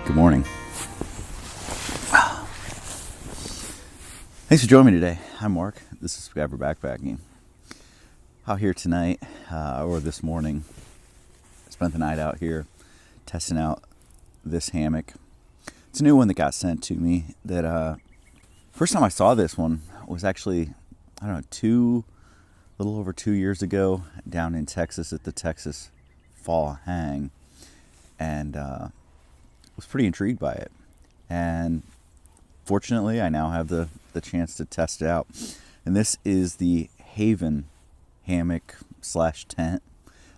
Good morning. Thanks for joining me today. I'm Mark. This is Spiguyver Backpacking. Out here tonight, or this morning, I spent the night out here testing out this hammock. It's a new one that got sent to me. That first time I saw this one was actually, I don't know, a little over 2 years ago down in Texas at the Texas Fall Hang, and was pretty intrigued by it. And fortunately, I now have the chance to test it out. And this is the Haven hammock / tent.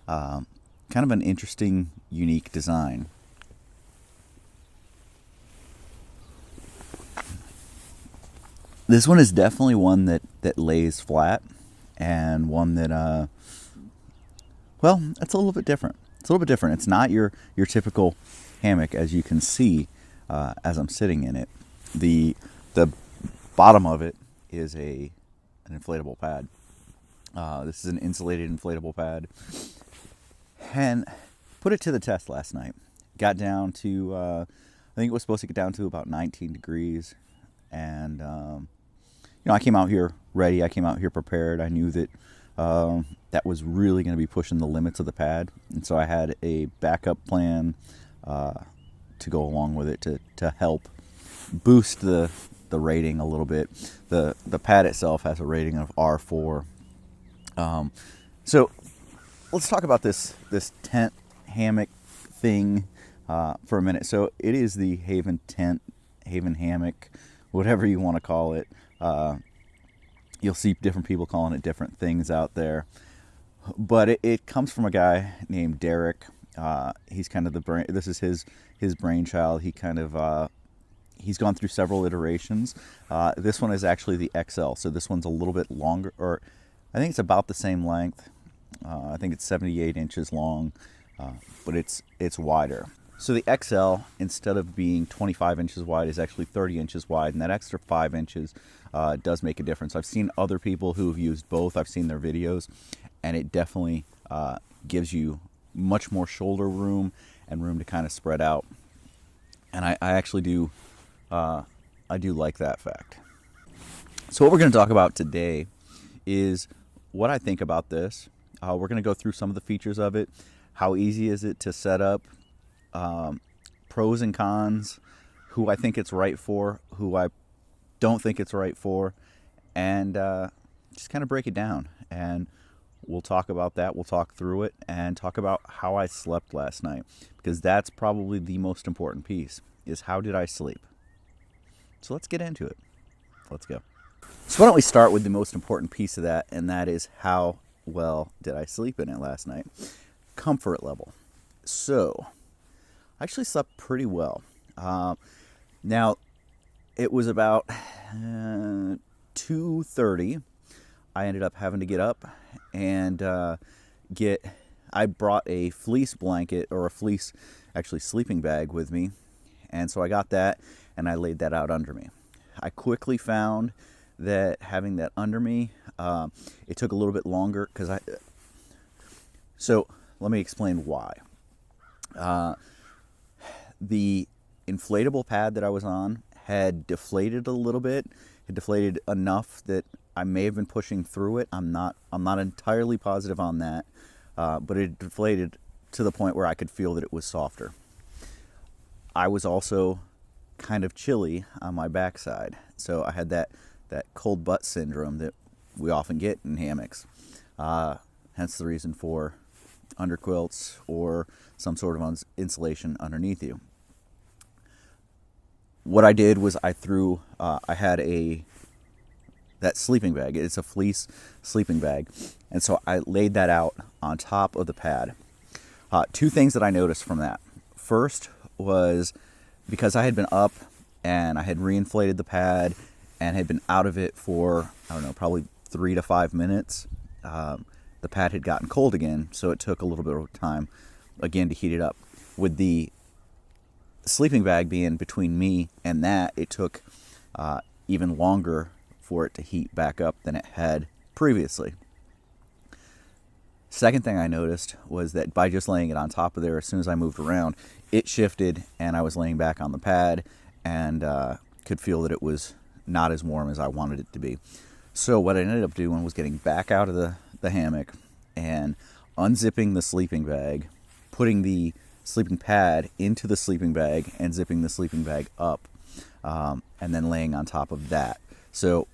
Kind of an interesting, unique design. This one is definitely one that lays flat, and one that, well, it's a little bit different. It's not your typical hammock, as you can see as I'm sitting in it. The bottom of it is an inflatable pad. This is an insulated inflatable pad, and put it to the test last night. Got down to I think it was supposed to get down to about 19 degrees, and I came out here ready. I came out here prepared. I knew that that was really going to be pushing the limits of the pad, and so I had a backup plan to go along with it to help boost the rating a little bit. The pad itself has a rating of R4. So let's talk about this tent hammock thing for a minute. So it is the Haven tent, Haven hammock, whatever you want to call it. You'll see different people calling it different things out there, but it comes from a guy named Derek. He's kind of this is his brainchild. He kind of he's gone through several iterations. This one is actually the XL, so this one's a little bit longer, or I think it's about the same length. I think it's 78 inches long, but it's wider. So the XL, instead of being 25 inches wide, is actually 30 inches wide, and that extra 5 inches does make a difference. I've seen other people who've used both. I've seen their videos, and it definitely gives you much more shoulder room and room to kind of spread out. And I actually do, I do like that fact. So what we're going to talk about today is what I think about this. We're going to go through some of the features of it. How easy is it to set up? Pros and cons, who I think it's right for, who I don't think it's right for, and just kind of break it down. And we'll talk about that. We'll talk through it and talk about how I slept last night, because that's probably the most important piece, is how did I sleep? So let's get into it. Let's go. So why don't we start with the most important piece of that, and that is how well did I sleep in it last night? Comfort level. So I actually slept pretty well. Now, it was about 2:30. I ended up having to get up and I brought a fleece blanket, or a fleece, actually, sleeping bag with me. And so I got that, and I laid that out under me. I quickly found that having that under me, it took a little bit longer, so let me explain why. The inflatable pad that I was on had deflated a little bit. It deflated enough that I may have been pushing through it. I'm not entirely positive on that, but it deflated to the point where I could feel that it was softer. I was also kind of chilly on my backside, so I had that cold butt syndrome that we often get in hammocks. Hence the reason for underquilts or some sort of insulation underneath you. What I did was I had that sleeping bag. It's a fleece sleeping bag, and so I laid that out on top of the pad. Two things that I noticed from that. First was, because I had been up and I had reinflated the pad and had been out of it for, I don't know, probably 3 to 5 minutes, the pad had gotten cold again, so it took a little bit of time again to heat it up. With the sleeping bag being between me and that, it took even longer for it to heat back up than it had previously. Second thing I noticed was that by just laying it on top of there, as soon as I moved around, it shifted, and I was laying back on the pad and could feel that it was not as warm as I wanted it to be. So what I ended up doing was getting back out of the hammock and unzipping the sleeping bag, putting the sleeping pad into the sleeping bag and zipping the sleeping bag up, and then laying on top of that. So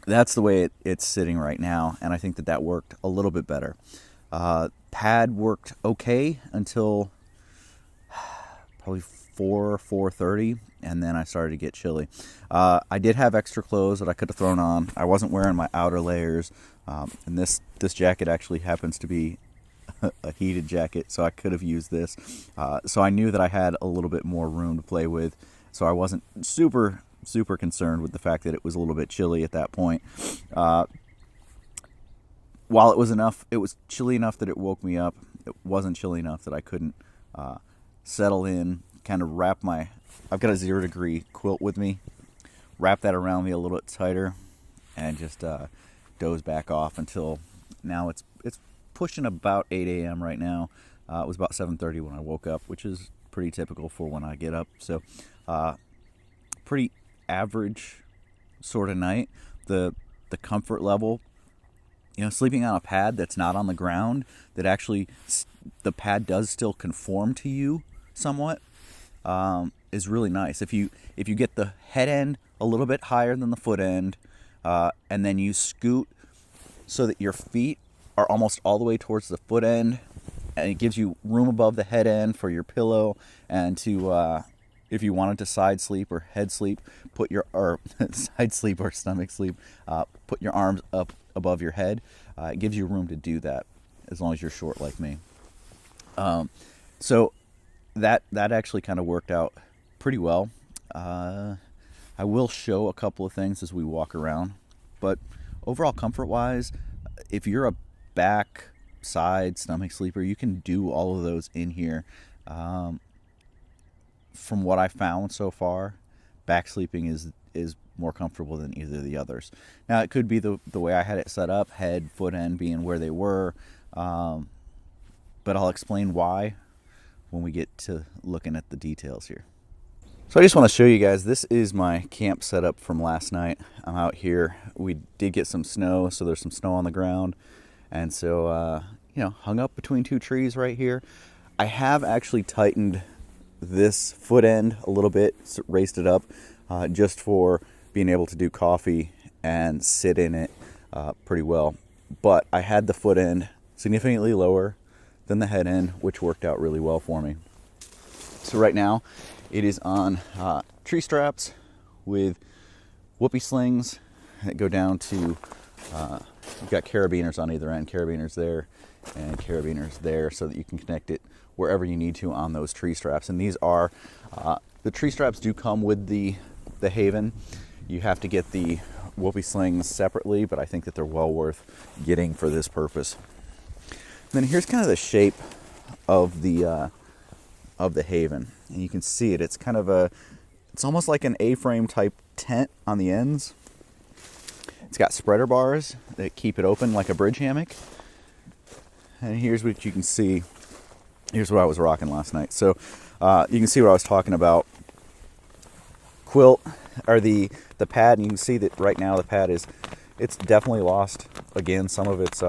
that's the way it's sitting right now, and I think that worked a little bit better. Pad worked okay until probably 4:30, and then I started to get chilly. I did have extra clothes that I could have thrown on. I wasn't wearing my outer layers, and this jacket actually happens to be a heated jacket, so I could have used this. So I knew that I had a little bit more room to play with, so I wasn't super concerned with the fact that it was a little bit chilly at that point. While it was chilly enough that it woke me up, it wasn't chilly enough that I couldn't settle in, kind of I've got a 0 degree quilt with me, wrap that around me a little bit tighter, and just doze back off until now. It's pushing about 8 a.m. right now. It was about 7:30 when I woke up, which is pretty typical for when I get up. So pretty average sort of night. The comfort level, sleeping on a pad that's not on the ground, that actually the pad does still conform to you somewhat, is really nice. If you get the head end a little bit higher than the foot end, and then you scoot so that your feet are almost all the way towards the foot end, and it gives you room above the head end for your pillow, and to if you wanted to side sleep or head sleep, side sleep or stomach sleep, put your arms up above your head. It gives you room to do that as long as you're short like me. So that actually kind of worked out pretty well. I will show a couple of things as we walk around, but overall comfort wise, if you're a back, side, stomach sleeper, you can do all of those in here. From what I found so far, back sleeping is more comfortable than either of the others. Now, it could be the way I had it set up, head, foot end being where they were, but I'll explain why when we get to looking at the details here. So I just want to show you guys, this is my camp setup from last night. I'm out here. We did get some snow, so there's some snow on the ground, and so hung up between two trees right here. I have actually tightened this foot end a little bit, raised it up, just for being able to do coffee and sit in it pretty well. But I had the foot end significantly lower than the head end, which worked out really well for me. So right now it is on tree straps with whoopee slings that go down to, you've got carabiners on either end, carabiners there and carabiners there, so that you can connect it wherever you need to on those tree straps. And these are, the tree straps do come with the Haven. You have to get the whoopee slings separately, but I think that they're well worth getting for this purpose. And then here's kind of the shape of the Haven, and you can see it. It's kind of it's almost like an A-frame type tent on the ends. It's got spreader bars that keep it open like a bridge hammock. And here's what you can see. Here's what I was rocking last night. So you can see what I was talking about. Quilt, or the pad, and you can see that right now the pad it's definitely lost again some of its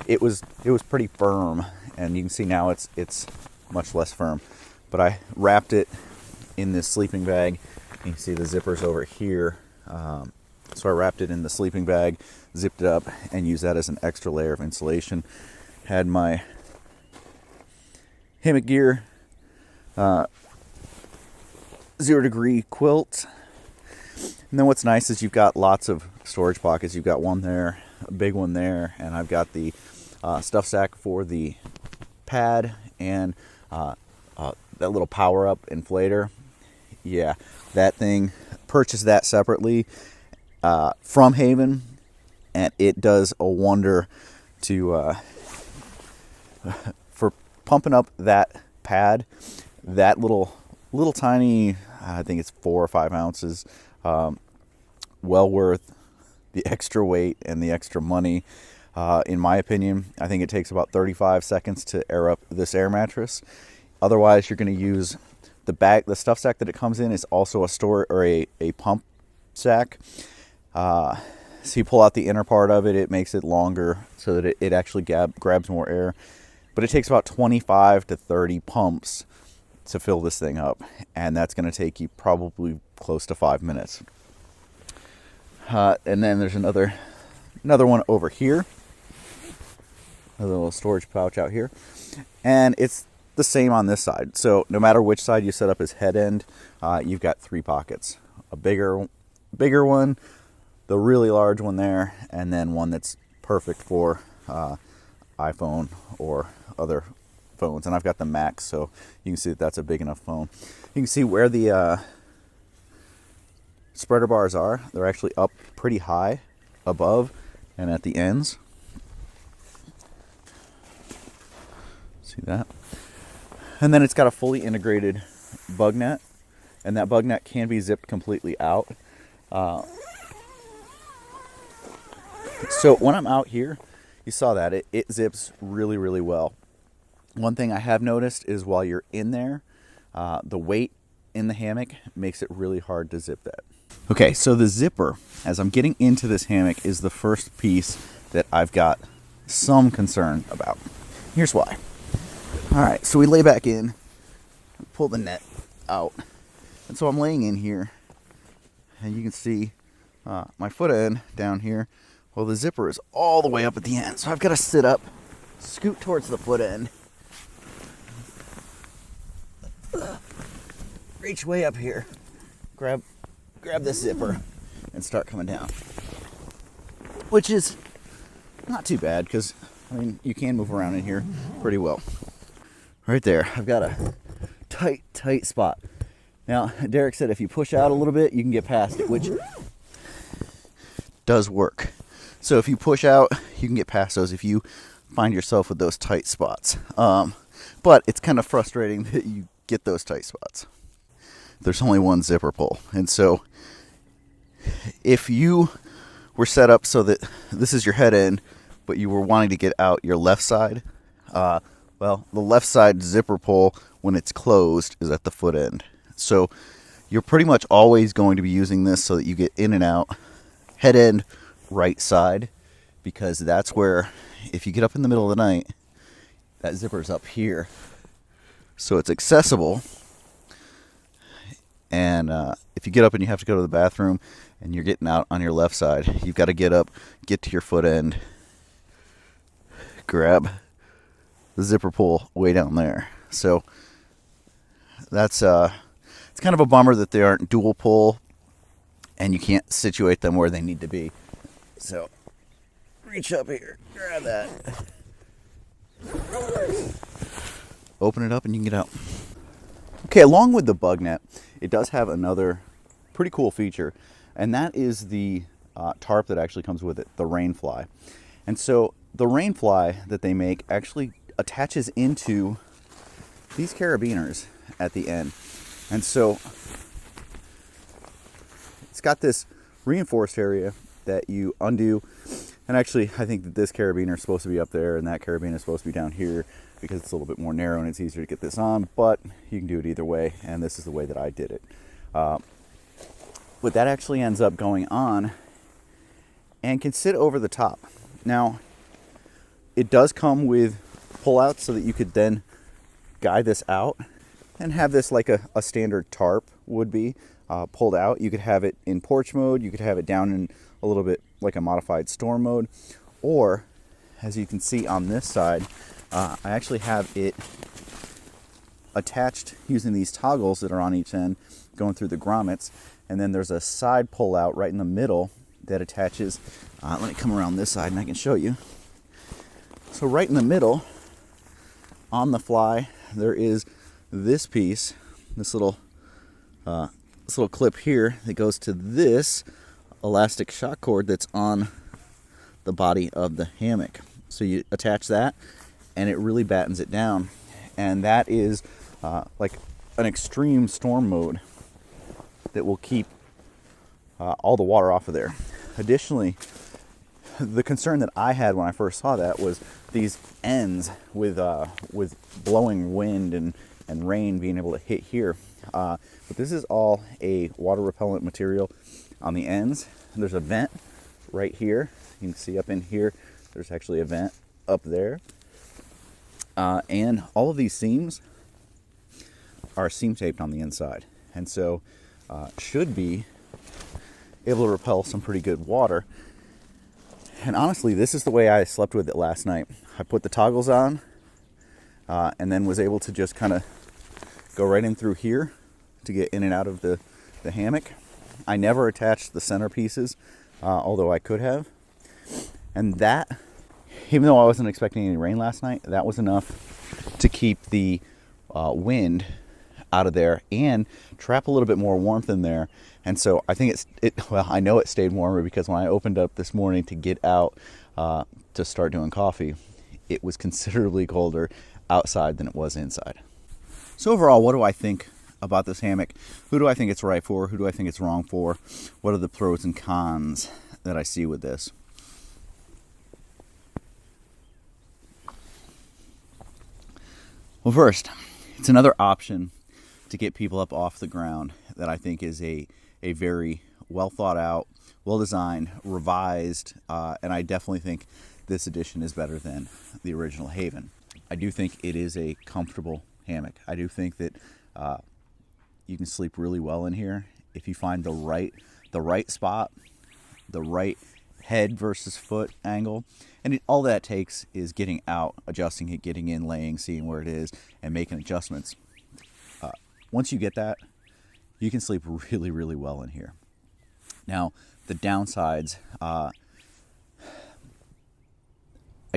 it was pretty firm, and you can see now it's much less firm. But I wrapped it in this sleeping bag. You can see the zippers over here. So I wrapped it in the sleeping bag, zipped it up, and used that as an extra layer of insulation. Had my hammock gear, 0 degree quilt. And then what's nice is you've got lots of storage pockets. You've got one there, a big one there, and I've got the stuff sack for the pad and that little power-up inflator. Yeah, that thing, purchased that separately from Haven, and it does a wonder to for pumping up that pad. That little tiny, I think it's 4 or 5 ounces, well worth the extra weight and the extra money. In my opinion, I think it takes about 35 seconds to air up this air mattress. Otherwise, you're going to use the stuff sack that it comes in is also a store or a pump sack. So you pull out the inner part of it, it makes it longer so that it actually grabs more air. But it takes about 25 to 30 pumps to fill this thing up, and that's going to take you probably close to 5 minutes. And then there's another one over here, a little storage pouch out here, and it's the same on this side. So no matter which side you set up as head end, you've got 3 pockets: a bigger one, the really large one there, and then one that's perfect for iPhone or other phones. And I've got the Max, so you can see that that's a big enough phone. You can see where the spreader bars are. They're actually up pretty high above and at the ends. See that? And then it's got a fully integrated bug net, and that bug net can be zipped completely out. So when I'm out here, you saw that it zips really, really well. One thing I have noticed is while you're in there, the weight in the hammock makes it really hard to zip that. Okay, so the zipper, as I'm getting into this hammock, is the first piece that I've got some concern about. Here's why. All right, so we lay back in, pull the net out, and so I'm laying in here, and you can see my foot end down here. Well, the zipper is all the way up at the end, so I've got to sit up, scoot towards the foot end, reach way up here, grab this zipper, and start coming down. Which is not too bad, because, I mean, you can move around in here pretty well. Right there, I've got a tight spot. Now, Derek said if you push out a little bit, you can get past it, which does work. So if you push out, you can get past those if you find yourself with those tight spots. But it's kind of frustrating that you get those tight spots. There's only one zipper pull. And so if you were set up so that this is your head end, but you were wanting to get out your left side, well, the left side zipper pull, when it's closed, is at the foot end. So you're pretty much always going to be using this so that you get in and out head end right side, because that's where, if you get up in the middle of the night, that zipper's up here. So it's accessible. And if you get up and you have to go to the bathroom and you're getting out on your left side, you've got to get up, get to your foot end, grab the zipper pull way down there. So that's it's kind of a bummer that they aren't dual pull and you can't situate them where they need to be. So reach up here, grab that, open it up, and you can get out. Okay, along with the bug net, it does have another pretty cool feature, and that is the tarp that actually comes with it, the rain fly. And so the rain fly that they make actually attaches into these carabiners at the end. And so it's got this reinforced area that you undo. And actually, I think that this carabiner is supposed to be up there and that carabiner is supposed to be down here because it's a little bit more narrow and it's easier to get this on, but you can do it either way, and this is the way that I did it. But that actually ends up going on and can sit over the top. Now, it does come with pullouts so that you could then guide this out and have this like a standard tarp would be pulled out. You could have it in porch mode, you could have it down in a little bit like a modified storm mode, or as you can see on this side, I actually have it attached using these toggles that are on each end going through the grommets, and then there's a side pull out right in the middle that attaches. Let me come around this side and I can show you. So right in the middle on the fly there is this piece, this little clip here that goes to this elastic shock cord that's on the body of the hammock. So you attach that and it really battens it down, and that is like an extreme storm mode that will keep all the water off of there. Additionally, the concern that I had when I first saw that was these ends with blowing wind and and rain being able to hit here. But this is all a water repellent material on the ends. There's a vent right here. You can see up in here, there's actually a vent up there. And all of these seams are seam taped on the inside. And so should be able to repel some pretty good water. And honestly, this is the way I slept with it last night. I put the toggles on and then was able to just kind of go right in through here to get in and out of the hammock. I never attached the centerpieces, although I could have. And that, even though I wasn't expecting any rain last night, that was enough to keep the wind out of there and trap a little bit more warmth in there. And so I think well, I know it stayed warmer because when I opened up this morning to get out to start doing coffee, it was considerably colder outside than it was inside. So overall, what do I think about this hammock? Who do I think it's right for? Who do I think it's wrong for? What are the pros and cons that I see with this? Well, first, it's another option to get people up off the ground that I think is a very well thought out, well designed, revised, and I definitely think this edition is better than the original Haven. I do think it is a comfortable hammock. I do think that you can sleep really well in here if you find the right spot, the right head versus foot angle. And all that takes is getting out, adjusting it, getting in, laying, seeing where it is, and making adjustments. Once you get that, you can sleep really, really well in here. Now, the downsides, I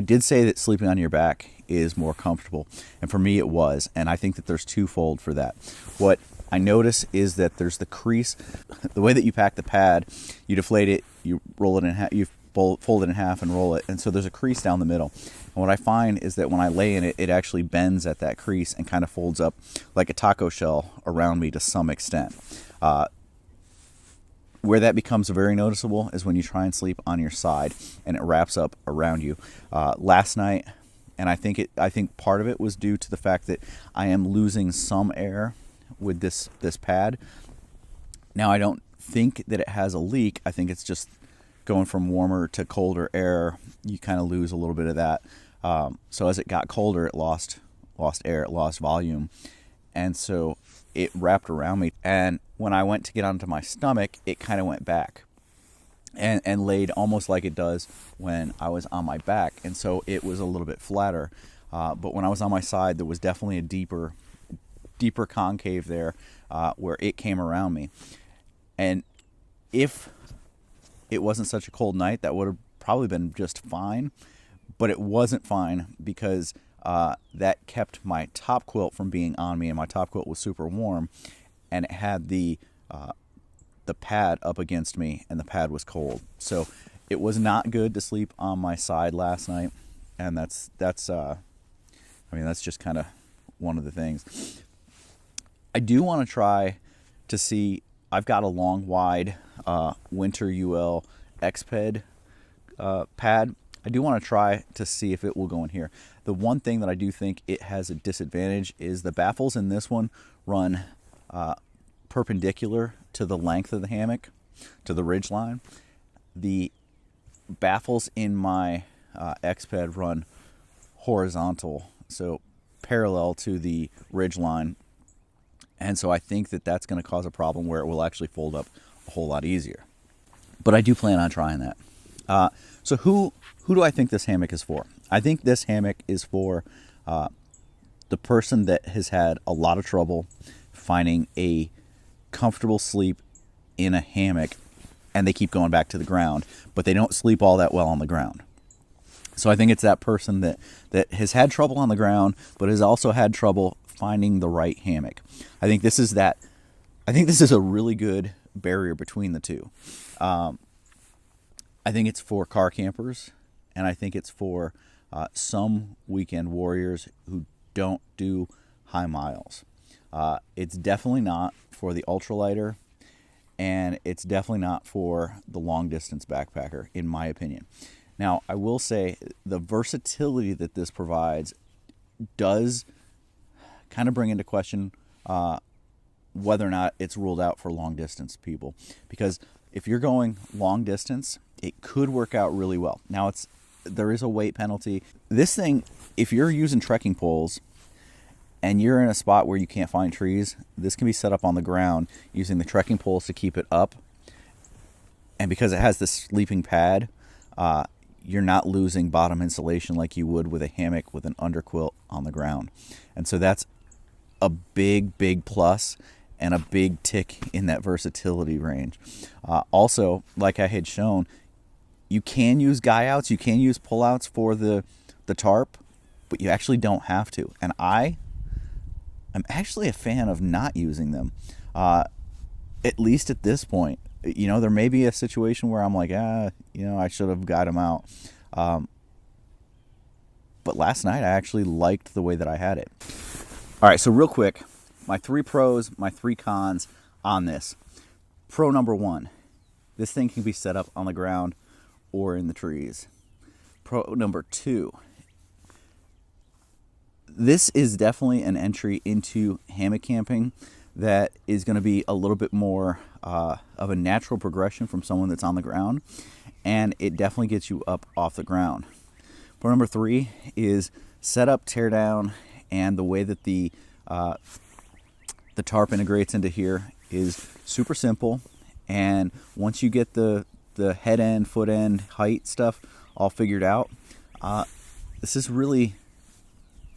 did say that sleeping on your back is more comfortable, and for me it was, and I think that there's twofold for that. What I notice is that there's the crease. The way that you pack the pad, you deflate it, you roll it in half, you fold it in half and roll it, and so there's a crease down the middle. And what I find is that when I lay in it, it actually bends at that crease and kind of folds up like a taco shell around me to some extent. Where that becomes very noticeable is when you try and sleep on your side and it wraps up around you. Last night, and I think part of it was due to the fact that I am losing some air with this pad. Now, I don't think that it has a leak. I think it's just going from warmer to colder air. You kind of lose a little bit of that. So as it got colder, it lost air, it lost volume, and so it wrapped around me. And when I went to get onto my stomach, it kind of went back and laid almost like it does when I was on my back. And so it was a little bit flatter. But when I was on my side, there was definitely a deeper concave there where it came around me. And if it wasn't such a cold night, that would have probably been just fine. But it wasn't fine because that kept my top quilt from being on me, and my top quilt was super warm, and it had the pad up against me, and the pad was cold. So it was not good to sleep on my side last night, and that's just kind of one of the things. I do want to try to see. I've got a long, wide Winter UL Xped pad. I do want to try to see if it will go in here. The one thing that I do think it has a disadvantage is the baffles in this one run perpendicular to the length of the hammock, to the ridge line. The baffles in my Xped run horizontal, so parallel to the ridge line. And so I think that that's going to cause a problem where it will actually fold up a whole lot easier. But I do plan on trying that. So who do I think this hammock is for? I think this hammock is for the person that has had a lot of trouble finding a comfortable sleep in a hammock, and they keep going back to the ground, but they don't sleep all that well on the ground. So I think it's that person that has had trouble on the ground, but has also had trouble finding the right hammock. I think this is a really good barrier between the two. I think it's for car campers, and I think it's for some weekend warriors who don't do high miles. It's definitely not for the ultralighter, and it's definitely not for the long distance backpacker, in my opinion. Now, I will say the versatility that this provides does kind of bring into question whether or not it's ruled out for long distance people. Because if you're going long distance, it could work out really well. Now, there is a weight penalty. This thing, if you're using trekking poles and you're in a spot where you can't find trees, this can be set up on the ground using the trekking poles to keep it up. And because it has this sleeping pad, you're not losing bottom insulation like you would with a hammock with an underquilt on the ground. And so that's a big, big plus and a big tick in that versatility range. Also, like I had shown, you can use guy outs, you can use pull outs for the tarp, but you actually don't have to. And I'm actually a fan of not using them, at least at this point. You know, there may be a situation where I'm like, I should have got them out. But last night I actually liked the way that I had it. All right, so real quick, my 3 pros, my 3 cons on this. Pro number 1, this thing can be set up on the ground or in the trees. Pro number 2, this is definitely an entry into hammock camping that is going to be a little bit more of a natural progression from someone that's on the ground, and it definitely gets you up off the ground. Pro number 3 is setup, tear down, and the way that the tarp integrates into here is super simple. And once you get the head end, foot end, height stuff all figured out, this is really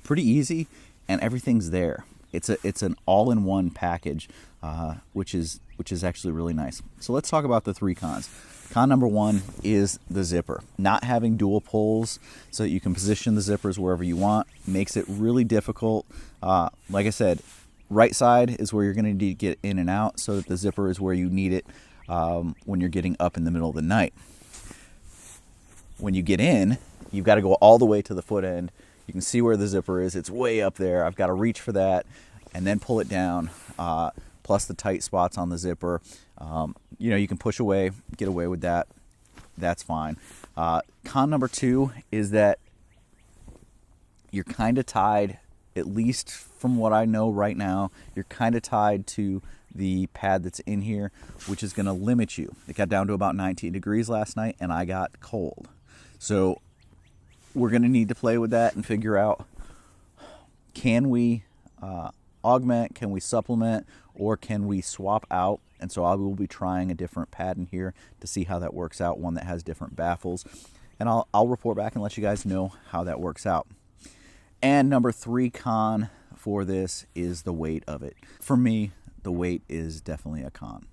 pretty easy, and everything's there. It's an all-in-one package, which is actually really nice. So let's talk about the 3 cons. Con number 1 is the zipper. Not having dual pulls so that you can position the zippers wherever you want makes it really difficult. Like I said, right side is where you're going to need to get in and out, so that the zipper is where you need it when you're getting up in the middle of the night. When you get in, you've got to go all the way to the foot end. You can see where the zipper is. It's way up there. I've got to reach for that and then pull it down, plus the tight spots on the zipper. You can push away, get away with that. That's fine. Con number 2 is that you're kind of tied, at least from what I know right now, you're kind of tied to the pad that's in here, which is going to limit you. It got down to about 19 degrees last night, and I got cold. So we're going to need to play with that and figure out, can we augment, can we supplement, or can we swap out? And so I will be trying a different pad in here to see how that works out, one that has different baffles. And I'll report back and let you guys know how that works out. And number 3 con for this is the weight of it. For me, the weight is definitely a con.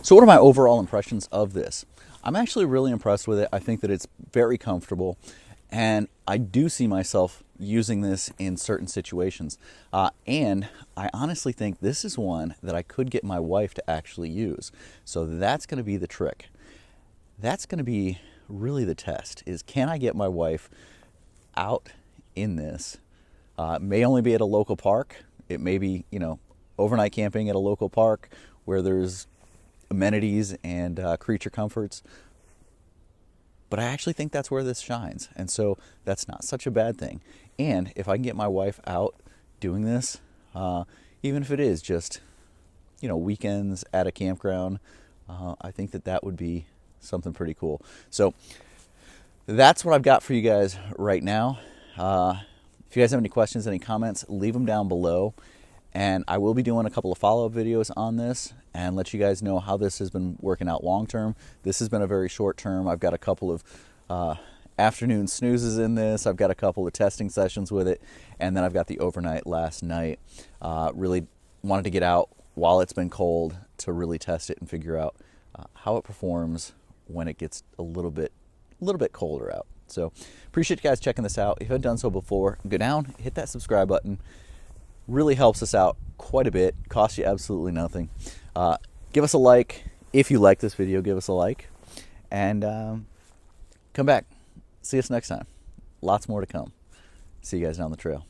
So what are my overall impressions of this? I'm actually really impressed with it. I think that it's very comfortable, and I do see myself using this in certain situations. And I honestly think this is one that I could get my wife to actually use. So that's going to be the trick. That's going to be really the test, is can I get my wife out in this? It may only be at a local park. It may be, overnight camping at a local park where there's amenities and creature comforts. But I actually think that's where this shines. And so that's not such a bad thing. And if I can get my wife out doing this, even if it is just, weekends at a campground, I think that would be something pretty cool. So that's what I've got for you guys right now. If you guys have any questions, any comments, leave them down below. And I will be doing a couple of follow-up videos on this and let you guys know how this has been working out long-term. This has been a very short-term. I've got a couple of afternoon snoozes in this. I've got a couple of testing sessions with it. And then I've got the overnight last night. Really wanted to get out while it's been cold to really test it and figure out how it performs when it gets a little bit colder out. So appreciate you guys checking this out. If you haven't done so before, go down, hit that subscribe button. Really helps us out quite a bit. Costs you absolutely nothing. Give us a like. If you like this video, give us a like. And come back. See us next time. Lots more to come. See you guys down the trail.